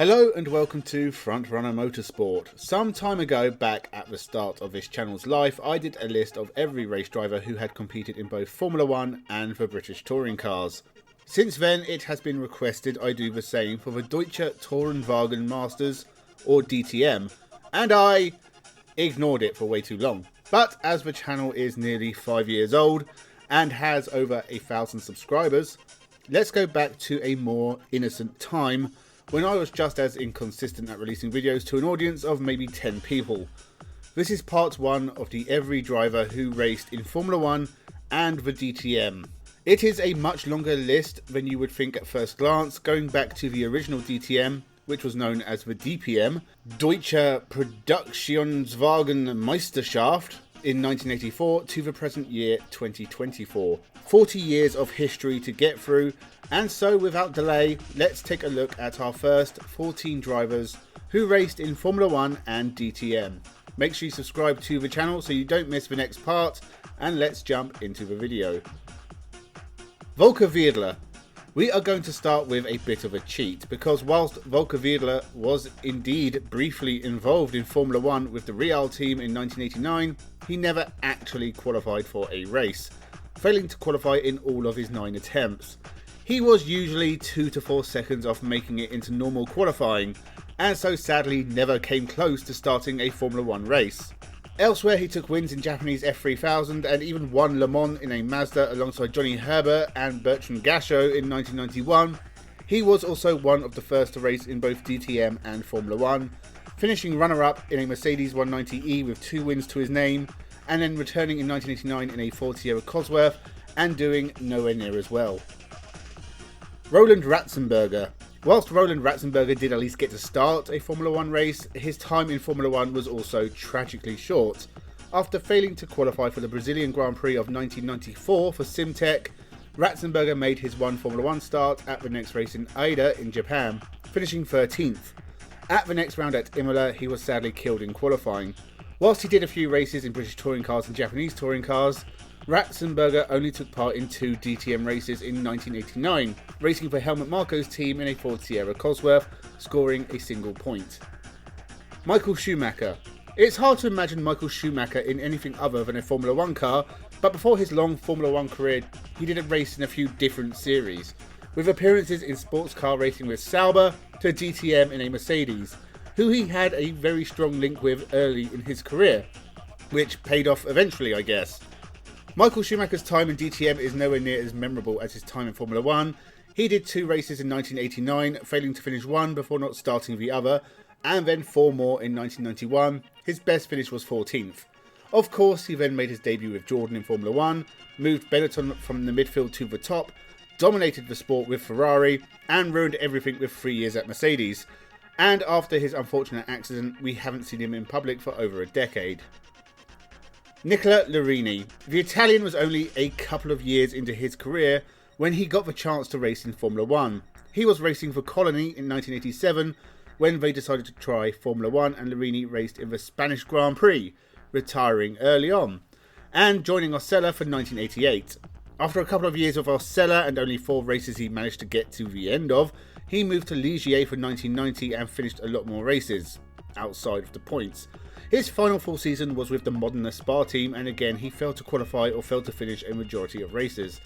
Hello and welcome to Frontrunner Motorsport. Some time ago, back at the start of this channel's life, I did a list of every race driver who had competed in both Formula 1 and the British touring cars. Since then, it has been requested I do the same for the Deutsche Tourenwagen Masters, or DTM, and I ignored it for way too long. But as the channel is nearly 5 years old and has over 1,000 subscribers, let's go back to a more innocent time when I was just as inconsistent at releasing videos to an audience of maybe 10 people. This is part 1 of the every driver who raced in Formula 1 and the DTM. It is a much longer list than you would think at first glance, going back to the original DTM, which was known as the DPM, Deutsche Produktionswagen Meisterschaft, in 1984 to the present year 2024. 40 years of history to get through, and so without delay, let's take a look at our first 14 drivers who raced in Formula 1 and DTM. Make sure you subscribe to the channel so you don't miss the next part, and let's jump into the video. Volker Werdler. We are going to start with a bit of a cheat, because whilst Volker Werdler was indeed briefly involved in Formula 1 with the Real team in 1989, he never actually qualified for a race, failing to qualify in all of his 9 attempts. He was usually 2 to 4 seconds off making it into normal qualifying, and so sadly never came close to starting a Formula 1 race. Elsewhere, he took wins in Japanese F3000 and even won Le Mans in a Mazda alongside Johnny Herbert and Bertrand Gachot in 1991. He was also one of the first to race in both DTM and Formula 1, finishing runner-up in a Mercedes 190E with 2 wins to his name, and then returning in 1989 in a Ford Sierra Cosworth and doing nowhere near as well. Roland Ratzenberger. Whilst Roland Ratzenberger did at least get to start a Formula 1 race, his time in Formula 1 was also tragically short. After failing to qualify for the Brazilian Grand Prix of 1994 for Simtech, Ratzenberger made his one Formula 1 start at the next race in Aida in Japan, finishing 13th. At the next round at Imola, he was sadly killed in qualifying. Whilst he did a few races in British touring cars and Japanese touring cars, Ratzenberger only took part in 2 DTM races in 1989, racing for Helmut Marko's team in a Ford Sierra Cosworth, scoring a single point. Michael Schumacher. It's hard to imagine Michael Schumacher in anything other than a Formula 1 car, but before his long Formula 1 career, he did a race in a few different series, with appearances in sports car racing with Sauber to DTM in a Mercedes, who he had a very strong link with early in his career, which paid off eventually, I guess. Michael Schumacher's time in DTM is nowhere near as memorable as his time in Formula 1. He did 2 races in 1989, failing to finish one before not starting the other, and then 4 more in 1991. His best finish was 14th. Of course, he then made his debut with Jordan in Formula 1, moved Benetton from the midfield to the top, dominated the sport with Ferrari, and ruined everything with 3 years at Mercedes. And after his unfortunate accident, we haven't seen him in public for over a decade. Nicola Lorini. The Italian was only a couple of years into his career when he got the chance to race in Formula 1. He was racing for Colony in 1987 when they decided to try Formula 1, and Lorini raced in the Spanish Grand Prix, retiring early on, and joining Osella for 1988. After a couple of years of Osella and only 4 races he managed to get to the end of, he moved to Ligier for 1990 and finished a lot more races, outside of the points. His final full season was with the Modena Spa team, and again he failed to qualify or failed to finish a majority of races.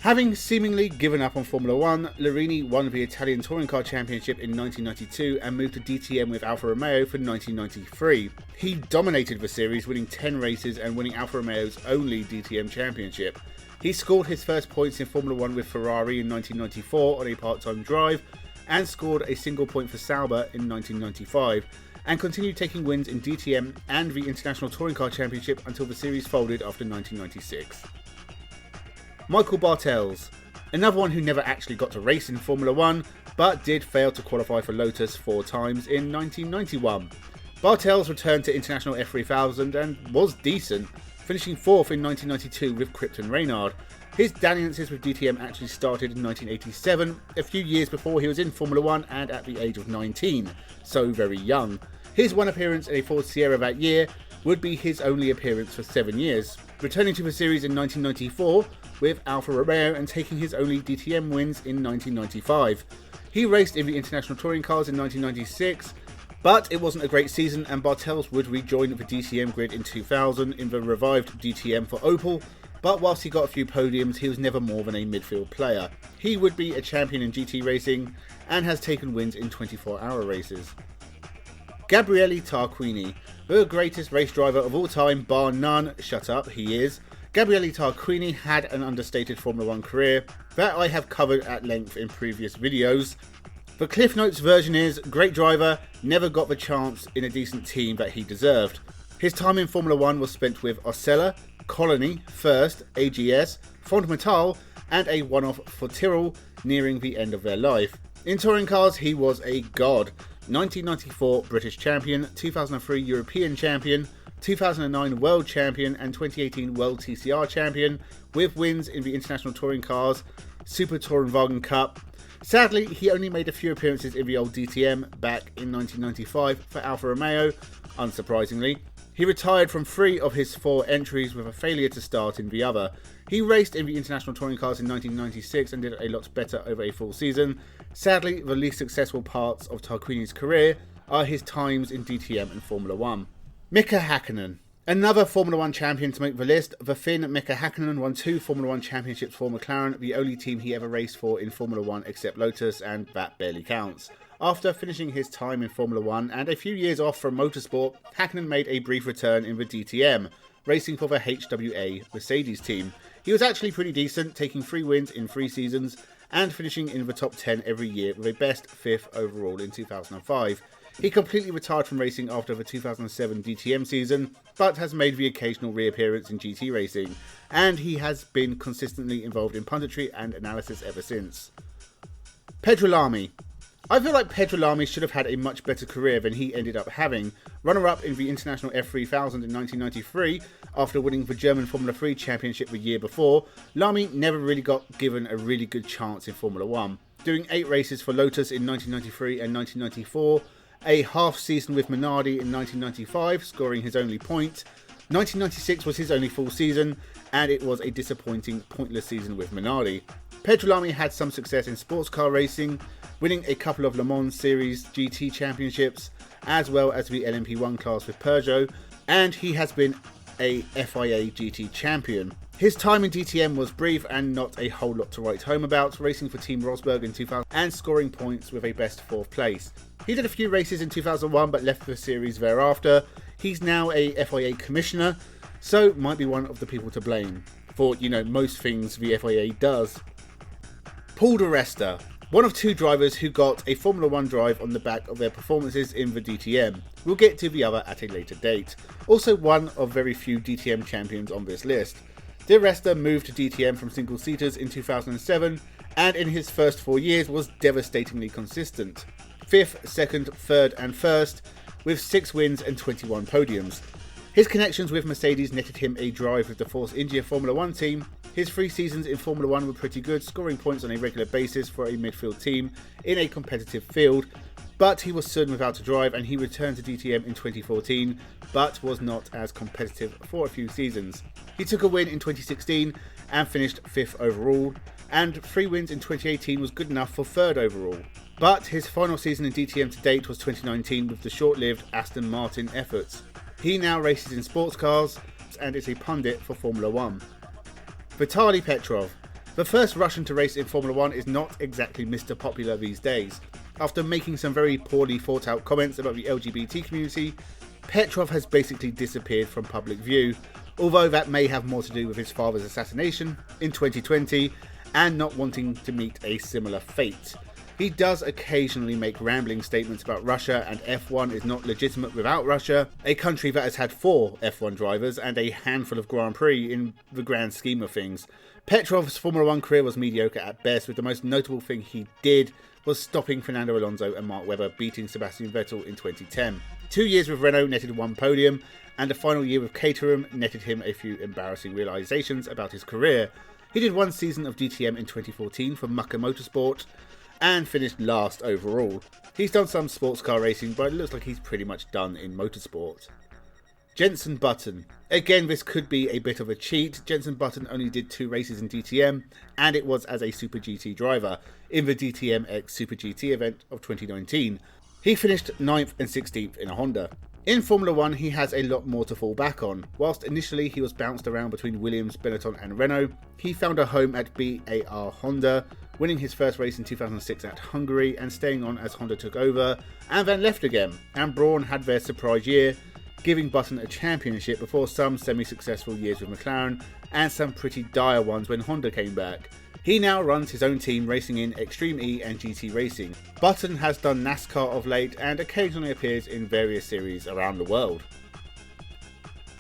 Having seemingly given up on Formula 1, Lorini won the Italian Touring Car Championship in 1992 and moved to DTM with Alfa Romeo for 1993. He dominated the series, winning 10 races and winning Alfa Romeo's only DTM championship. He scored his first points in Formula 1 with Ferrari in 1994 on a part-time drive, and scored a single point for Sauber in 1995. And continued taking wins in DTM and the International Touring Car Championship until the series folded after 1996. Michael Bartels. Another one who never actually got to race in Formula 1, but did fail to qualify for Lotus 4 times in 1991. Bartels returned to International F3000 and was decent, finishing 4th in 1992 with Krypton Reynard. His dalliances with DTM actually started in 1987, a few years before he was in Formula 1 and at the age of 19, so very young. His one appearance in a Ford Sierra that year would be his only appearance for 7 years, returning to the series in 1994 with Alfa Romeo and taking his only DTM wins in 1995. He raced in the International Touring Cars in 1996, but it wasn't a great season, and Bartels would rejoin the DTM grid in 2000 in the revived DTM for Opel, but whilst he got a few podiums, he was never more than a midfield player. He would be a champion in GT racing and has taken wins in 24-hour races. Gabriele Tarquini, the greatest race driver of all time, bar none. Shut up, he is. Gabriele Tarquini had an understated Formula 1 career that I have covered at length in previous videos. The Cliff Notes version is, great driver, never got the chance in a decent team that he deserved. His time in Formula 1 was spent with Osella, Colony, First, AGS, Fondmetal, and a one-off for Tyrrell, nearing the end of their life. In touring cars, he was a god. 1994 British champion, 2003 European champion, 2009 World Champion and 2018 World TCR Champion, with wins in the International Touring Cars, Super Tourenwagen Cup. Sadly, he only made a few appearances in the old DTM back in 1995 for Alfa Romeo, unsurprisingly. He retired from 3 of his 4 entries with a failure to start in the other. He raced in the International Touring Cars in 1996 and did a lot better over a full season. Sadly, the least successful parts of Tarquini's career are his times in DTM and Formula 1. Mika Hakkinen. Another Formula 1 champion to make the list, the Finn Mika Hakkinen won 2 Formula 1 championships for McLaren, the only team he ever raced for in Formula 1 except Lotus, and that barely counts. After finishing his time in Formula 1 and a few years off from motorsport, Hakkinen made a brief return in the DTM, racing for the HWA Mercedes team. He was actually pretty decent, taking 3 wins in 3 seasons and finishing in the top 10 every year with a best 5th overall in 2005. He completely retired from racing after the 2007 DTM season, but has made the occasional reappearance in GT racing, and he has been consistently involved in punditry and analysis ever since. Pedro Lamy. I feel like Pedro Lamy should have had a much better career than he ended up having. Runner-up in the International F3000 in 1993, after winning the German Formula 3 Championship the year before, Lamy never really got given a really good chance in Formula 1. Doing 8 races for Lotus in 1993 and 1994, a half season with Minardi in 1995, scoring his only point. 1996 was his only full season, and it was a disappointing, pointless season with Minardi. Pedro Lamy had some success in sports car racing, winning a couple of Le Mans Series GT championships, as well as the LMP1 class with Peugeot, and he has been a FIA GT champion. His time in DTM was brief and not a whole lot to write home about, racing for Team Rosberg in 2000 and scoring points with a best 4th place. He did a few races in 2001 but left the series thereafter. He's now a FIA commissioner, so might be one of the people to blame for, most things the FIA does. Paul di Resta, one of 2 drivers who got a Formula 1 drive on the back of their performances in the DTM. We'll get to the other at a later date. Also one of very few DTM champions on this list. Di Resta moved to DTM from single-seaters in 2007, and in his first 4 years was devastatingly consistent. 5th, 2nd, 3rd and 1st, with 6 wins and 21 podiums. His connections with Mercedes netted him a drive with the Force India Formula 1 team. His 3 seasons in Formula 1 were pretty good, scoring points on a regular basis for a midfield team in a competitive field, but he was soon without a drive and he returned to DTM in 2014, but was not as competitive for a few seasons. He took a win in 2016 and finished 5th overall, and 3 wins in 2018 was good enough for 3rd overall. But his final season in DTM to date was 2019 with the short-lived Aston Martin efforts. He now races in sports cars and is a pundit for Formula 1. Valterri Petro. The first Russian to race in Formula 1 is not exactly Mr. Popular these days. After making some very poorly thought out comments about the LGBT community, Petrov has basically disappeared from public view, although that may have more to do with his father's assassination in 2020 and not wanting to meet a similar fate. He does occasionally make rambling statements about Russia, and F1 is not legitimate without Russia, a country that has had 4 F1 drivers and a handful of Grand Prix in the grand scheme of things. Petrov's Formula 1 career was mediocre at best, with the most notable thing he did was stopping Fernando Alonso and Mark Webber beating Sebastian Vettel in 2010. 2 years with Renault netted 1 podium, and a final year with Caterham netted him a few embarrassing realisations about his career. He did 1 season of DTM in 2014 for Mika Motorsport, and finished last overall. He's done some sports car racing, but it looks like he's pretty much done in motorsport. Jensen Button. Again, this could be a bit of a cheat. Jensen Button only did 2 races in DTM, and it was as a Super GT driver in the DTM X Super GT event of 2019. He finished 9th and 16th in a Honda. In Formula 1, he has a lot more to fall back on. Whilst initially he was bounced around between Williams, Benetton and Renault, he found a home at BAR Honda, winning his first race in 2006 at Hungary and staying on as Honda took over and then left again. And Brawn had their surprise year, giving Button a championship before some semi-successful years with McLaren and some pretty dire ones when Honda came back. He now runs his own team, racing in Extreme E and GT Racing. Button has done NASCAR of late and occasionally appears in various series around the world.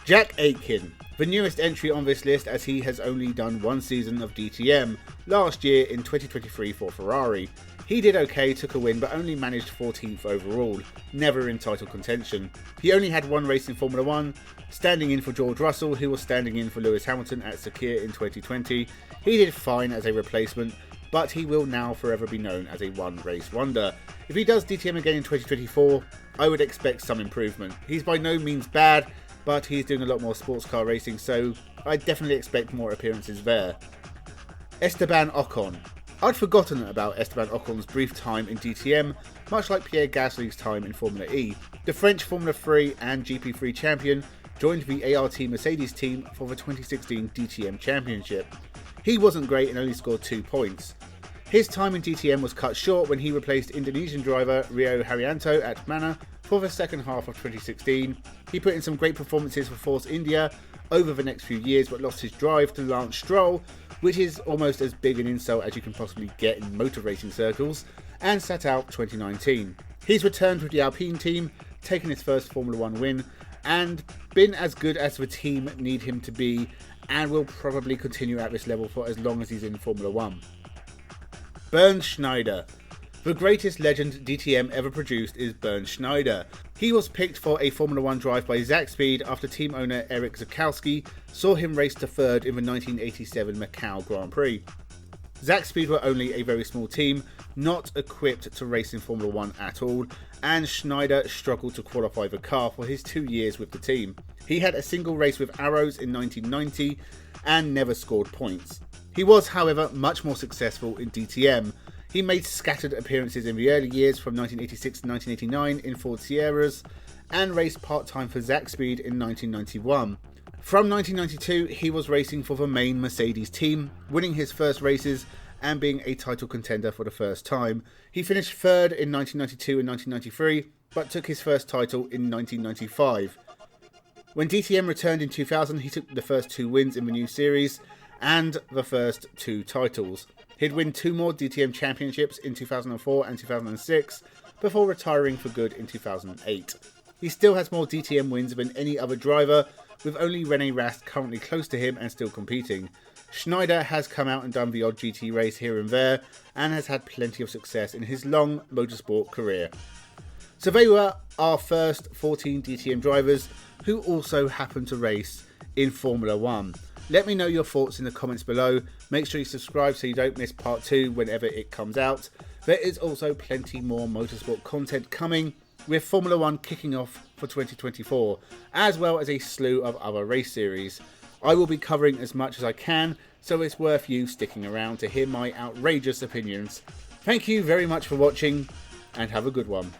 Jack Aitken, the newest entry on this list as he has only done 1 season of DTM, last year in 2023 for Ferrari. He did okay, took a win, but only managed 14th overall, never in title contention. He only had 1 race in Formula 1, standing in for George Russell, who was standing in for Lewis Hamilton at Sakhir in 2020. He did fine as a replacement, but he will now forever be known as a one-race wonder. If he does DTM again in 2024, I would expect some improvement. He's by no means bad, but he's doing a lot more sports car racing, so I definitely expect more appearances there. Esteban Ocon. I'd forgotten about Esteban Ocon's brief time in DTM, much like Pierre Gasly's time in Formula E. The French Formula 3 and GP3 champion joined the ART Mercedes team for the 2016 DTM Championship. He wasn't great and only scored 2 points. His time in DTM was cut short when he replaced Indonesian driver Rio Haryanto at Mana for the second half of 2016. He put in some great performances for Force India over the next few years, but lost his drive to Lance Stroll, which is almost as big an insult as you can possibly get in motor racing circles, and sat out 2019. He's returned with the Alpine team, taken his first Formula 1 win, and been as good as the team need him to be, and will probably continue at this level for as long as he's in Formula 1. Bernd Schneider. The greatest legend DTM ever produced is Bernd Schneider. He was picked for a Formula 1 drive by Zack Speed after team owner Eric Zakowski saw him race to 3rd in the 1987 Macau Grand Prix. Zack Speed were only a very small team, not equipped to race in Formula 1 at all, and Schneider struggled to qualify the car for his 2 years with the team. He had a single race with Arrows in 1990 and never scored points. He was, however, much more successful in DTM. He made scattered appearances in the early years from 1986 to 1989 in Ford Sierras and raced part-time for Zack Speed in 1991. From 1992, he was racing for the main Mercedes team, winning his first races and being a title contender for the first time. He finished 3rd in 1992 and 1993, but took his first title in 1995. When DTM returned in 2000, he took the first 2 wins in the new series and the first 2 titles. He'd win 2 more DTM championships in 2004 and 2006 before retiring for good in 2008. He still has more DTM wins than any other driver, with only René Rast currently close to him and still competing. Schneider has come out and done the odd GT race here and there and has had plenty of success in his long motorsport career. So they were our first 14 DTM drivers who also happen to race in Formula 1. Let me know your thoughts in the comments below. Make sure you subscribe so you don't miss part 2 whenever it comes out. There is also plenty more motorsport content coming, with Formula 1 kicking off for 2024, as well as a slew of other race series. I will be covering as much as I can, so it's worth you sticking around to hear my outrageous opinions. Thank you very much for watching, and have a good one.